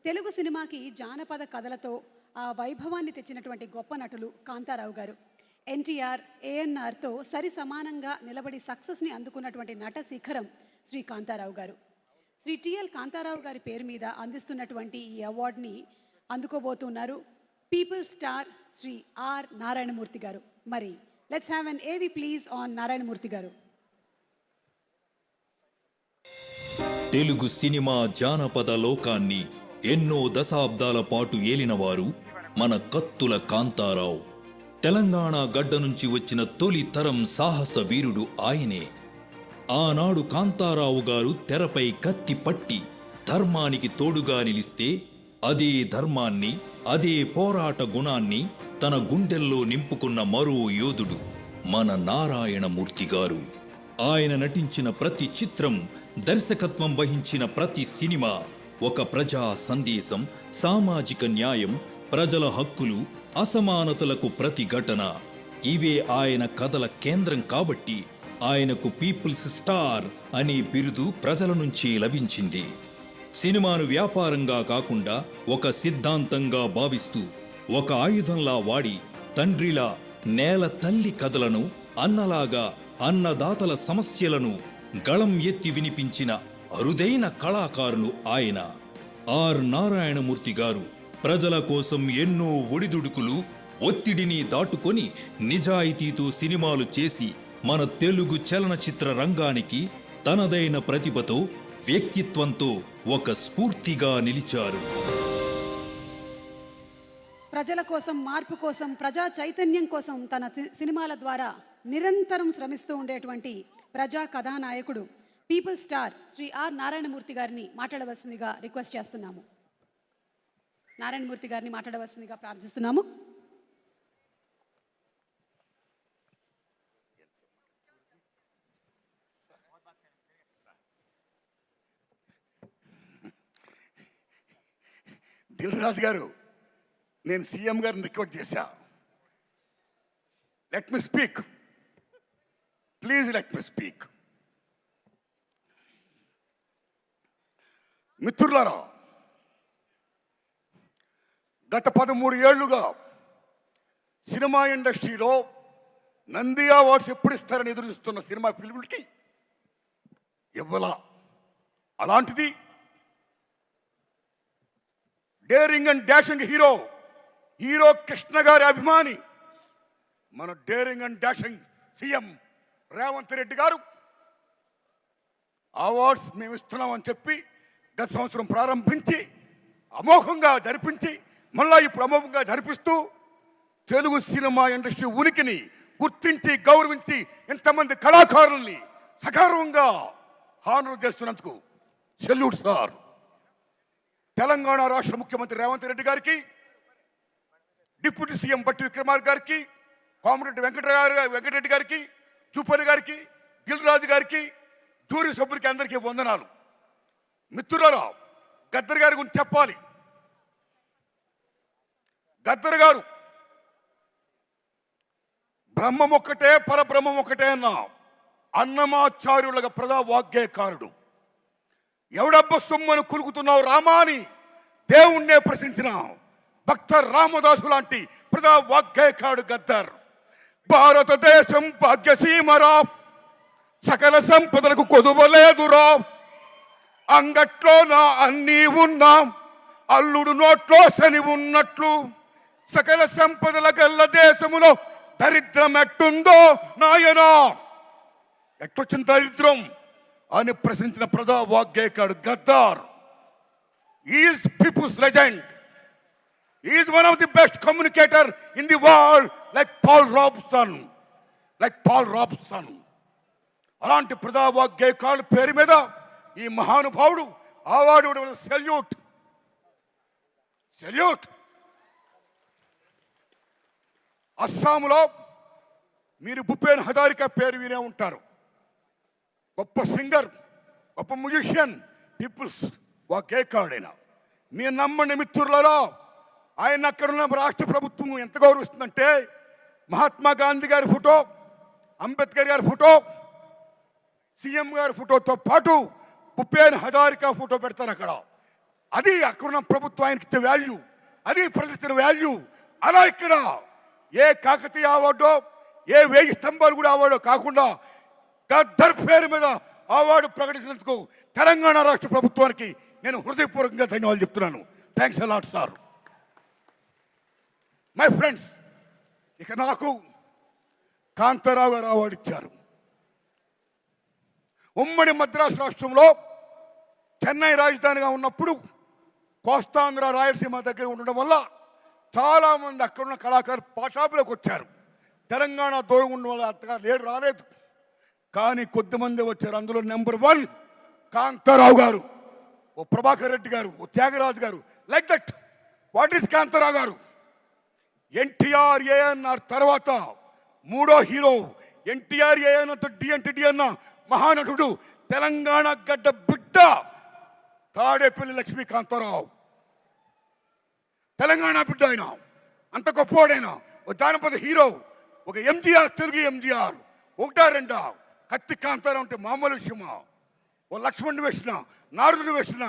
తెలుగు సినిమాకి జానపద కథలతో ఆ వైభవాన్ని తెచ్చినటువంటి గొప్ప నటులు కాంతారావు గారు. ఎన్టీఆర్, ఏఎన్ఆర్తో సరి సమానంగా నిలబడి సక్సెస్ని అందుకున్నటువంటి నట శిఖరం శ్రీ కాంతారావు గారు. శ్రీ టిఎల్ కాంతారావు గారి పేరు మీద అందిస్తున్నటువంటి ఈ అవార్డుని అందుకోబోతున్నారు people star Shri R Narayanamurthy గారు. మరి లెట్స్ హ్యావ్ ఎన్ ఏవి ప్లీజ్ ఆన్ నారాయణమూర్తి గారు. తెలుగు సినిమా జానపద లోకాన్ని ఎన్నో దశాబ్దాల పాటు ఏలినవారు మన కత్తుల కాంతారావు. తెలంగాణ గడ్డ నుంచి వచ్చిన తొలి తరం సాహస వీరుడు ఆయనే. ఆనాడు కాంతారావు గారు తెరపై కత్తి పట్టి ధర్మానికి తోడుగా నిలిస్తే అదే ధర్మాన్ని, అదే పోరాట గుణాన్ని తన గుండెల్లో నింపుకున్న మరో యోధుడు మన నారాయణమూర్తి గారు. ఆయన నటించిన ప్రతి చిత్రం, దర్శకత్వం వహించిన ప్రతి సినిమా ఒక ప్రజా సందేశం, సామాజిక న్యాయం, ప్రజల హక్కులు, అసమానతలకు ప్రతిఘటన. ఇవే ఆయన కథల కేంద్రం కాబట్టి ఆయనకు పీపుల్స్ స్టార్ అనే బిరుదు ప్రజల నుంచి లభించింది. సినిమాను వ్యాపారంగా కాకుండా ఒక సిద్ధాంతంగా భావిస్తూ, ఒక ఆయుధంలా వాడి తండ్రిలా నేల తల్లి కథలను, అన్నలాగా అన్నదాతల సమస్యలను గళం ఎత్తి వినిపించిన అరుదైన కళాకారులు ఆయన. ఆర్ నారాయణమూర్తి గారు ప్రజల కోసం ఎన్నో ఒడిదుడుకులు, ఒత్తిడిని దాటుకొని నిజాయితీతో సినిమాలు చేసి మన తెలుగు చలనచిత్ర రంగానికి తనదైన ప్రతిభతో, వ్యక్తిత్వంతో ఒక స్ఫూర్తిగా నిలిచారు. ప్రజల కోసం, మార్పు కోసం, ప్రజా చైతన్యం కోసం తన సినిమాల ద్వారా నిరంతరం శ్రమిస్తూ ఉండేటువంటి ప్రజా కథానాయకుడు people star Shri R Narayana Murthy గారిని మాట్లాడవలసిందిగా రిక్వెస్ట్ చేస్తున్నాము. నారాయణమూర్తి గారిని మాట్లాడవలసిందిగా ప్రార్థిస్తున్నాము. దిల్ రాజు గారు, నేను సీఎం గారిని రిక్వెస్ట్ చేశా, let me speak, please let me speak. మిత్రులారా, గత 13 ఏళ్లుగా సినిమా ఇండస్ట్రీలో నంది అవార్డ్స్ ఎప్పుడు ఇస్తారని ఎదురుస్తున్న సినిమా ఫిల్మ్లకి ఇవ్వాల. అలాంటిది daring and dashing hero Krishna గారి అభిమాని మన daring and dashing CM Revanth Reddy గారు అవార్డ్స్ మేము ఇస్తున్నామని చెప్పి గత సంవత్సరం ప్రారంభించి అమోఘంగా జరిపించి మళ్ళా ఇప్పుడు అమోఘంగా జరిపిస్తూ తెలుగు సినిమా ఇండస్ట్రీ ఉనికిని గుర్తించి గౌరవించి ఇంతమంది కళాకారుల్ని సగర్వంగా హానర్ చేస్తున్నందుకు సెల్యూట్ సార్. తెలంగాణ రాష్ట్ర ముఖ్యమంత్రి రేవంత్ రెడ్డి గారికి, డిప్యూటీ సీఎం బట్టి విక్రమార్క గారికి, కోమరెడ్డి వెంకటరెడ్డి గారికి, చూపల్లి గారికి, దిల్ రాజు గారికి, జూరీ సభ్యులకి అందరికీ వందనాలు. మిత్రులారా, గద్దర్ గారి గురించి చెప్పాలి. గద్దర్ గారు బ్రహ్మం ఒక్కటే, పరబ్రహ్మం ఒక్కటే అన్న అన్నమాచార్యులుగా ప్రజా వాగ్గేయకారుడు. ఎవడబ్బ సొమ్మను కులుకుతున్నావు రామా అని దేవుణ్ణే ప్రశ్నించిన భక్త రామదాసు లాంటి ప్రజా వాగ్గేయకారుడు గద్దర్. భారతదేశం భాగ్యసీమరా, సకల సంపదలకు కొదువలేదురా, అంగట్లో నా అన్నీ ఉన్నా, అల్లుడు నోట్లో శని ఉన్నట్లు, సకల సంపదల గల్ల దేశములో దరిద్రం ఎట్టుందో నాయనా, ఎట్టొచ్చిన దరిద్రం అని ప్రశ్నించిన ప్రజా వాగ్గేయకారుడు Gaddar. Is people's legend, is one of the best communicator in the world, like Paul Robeson. అలాంటి ప్రజా వాగ్గేయకారుడు పేరు మీద ఈ మహానుభావుడు అవార్డు సెల్యూట్. అస్సాంలో మీరు భూపేన్ హజారికా పేరు వినే ఉంటారు. గొప్ప సింగర్, గొప్ప మ్యూజిషియన్, పీపుల్స్ వాగ్గేయకారుడైన. మీరు నమ్మండి మిత్రులారా, ఆయన అక్కడున్న రాష్ట్ర ప్రభుత్వం ఎంత గౌరవిస్తుందంటే మహాత్మా గాంధీ గారి ఫోటో, అంబేద్కర్ గారి ఫోటో, సీఎం గారి ఫోటోతో పాటు భూపేన్ హజారికా ఫోటో పెడతారు అక్కడ. అది అక్కడున్న ప్రభుత్వం ఆయనకి ఇచ్చే వాల్యూ, అది ప్రజలిచ్చిన వాల్యూ. అలా ఇక్కడ ఏ కాకతీయ అవార్డో, ఏ 1000 స్తంభాలు కూడా అవార్డో కాకుండా గద్దర్ పేరు మీద అవార్డు ప్రకటించినందుకు తెలంగాణ రాష్ట్ర ప్రభుత్వానికి నేను హృదయపూర్వకంగా ధన్యవాదాలు చెప్తున్నాను. Thanks a lot sir. My friends, ఇక నాకు కాంతారావు గారు అవార్డు ఇచ్చారు. ఉమ్మడి మద్రాసు రాష్ట్రంలో చెన్నై రాజధానిగా ఉన్నప్పుడు కోస్తాంధ్ర రాయలసీమ దగ్గర ఉండడం వల్ల చాలామంది అక్కడున్న కళాకారులు పాఠాపులకు వచ్చారు. తెలంగాణ దూరం ఉండడం వల్ల అంతగా రాలేదు. కానీ కొద్దిమంది వచ్చారు. అందులో నెంబర్ 1 కాంతారావు గారు, ఓ ప్రభాకర్ రెడ్డి గారు, ఓ త్యాగరాజు గారు. Like that. What is Kantharao గారు? ఎన్టీఆర్ ఏఎన్ఆర్ తర్వాత 3వ హీరో. ఎన్టీఆర్ ఏఎన్ఆర్తో డి అన్న మహానటుడు, తెలంగాణ గడ్డ బిడ్డ తాడేపల్లి లక్ష్మీకాంతారావు. తెలంగాణ బిడ్డ ఆయన, అంత గొప్పవాడైన ఒక జానపద హీరో, ఒక ఎంజీఆర్, తెలుగు ఎంజీఆర్. 1-2 కత్తి కాంతారావు అంటే మామూలు విషయమా? ఓ లక్ష్మణుడు వేసిన, నారదుడు వేసిన,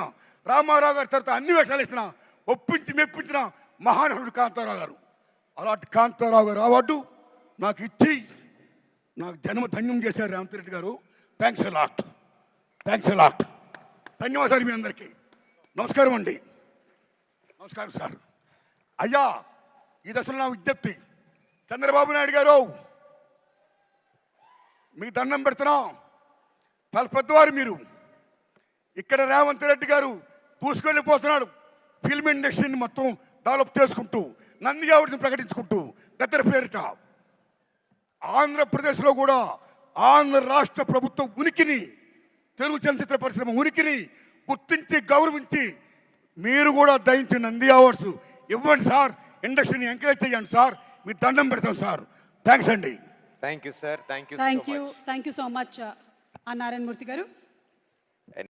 రామారావు గారి తర్వాత అన్ని వేషాలు వేసిన, ఒప్పించి మెప్పించిన మహానటుడు కాంతారావు గారు. అలాంటి కాంతారావు గారు అవార్డు నాకు ఇచ్చి నాకు జన్మ ధన్యం చేశారు రేవంత్ రెడ్డి గారు. Thanks a lot, thanks a lot. ధన్యవాదాలు మీ అందరికీ. నమస్కారం అండి. నమస్కారం సార్. అయ్యా, ఈ దశలో నా విజ్ఞప్తి, చంద్రబాబు నాయుడు గారు మీ దండం పెడుతున్నా. చాలా పెద్దవారు మీరు. ఇక్కడ రేవంత్ రెడ్డి గారు దూసుకెళ్ళిపోతున్నాడు. ఫిల్మ్ ఇండస్ట్రీని మొత్తం డెవలప్ చేసుకుంటూ, నంది అవార్డుని ప్రకటించుకుంటూ గద్దర్ పేరిట. ఆంధ్రప్రదేశ్లో కూడా ఆంధ్ర రాష్ట్ర ప్రభుత్వం ఉనికిని, తెలుగు చలనచిత్ర పరిశ్రమ ఉనికిని గుర్తించి గౌరవించి మీరు కూడా దయించి నంది అవార్డ్స్ ఇవ్వండి సార్. ఇండస్ట్రీని ఎంకరేజ్ చేయండి సార్. మీ దండం పెడతాం సార్. థ్యాంక్స్ అండి. Thank you sir. Thank you thank you so much Narayana Murthy గారు.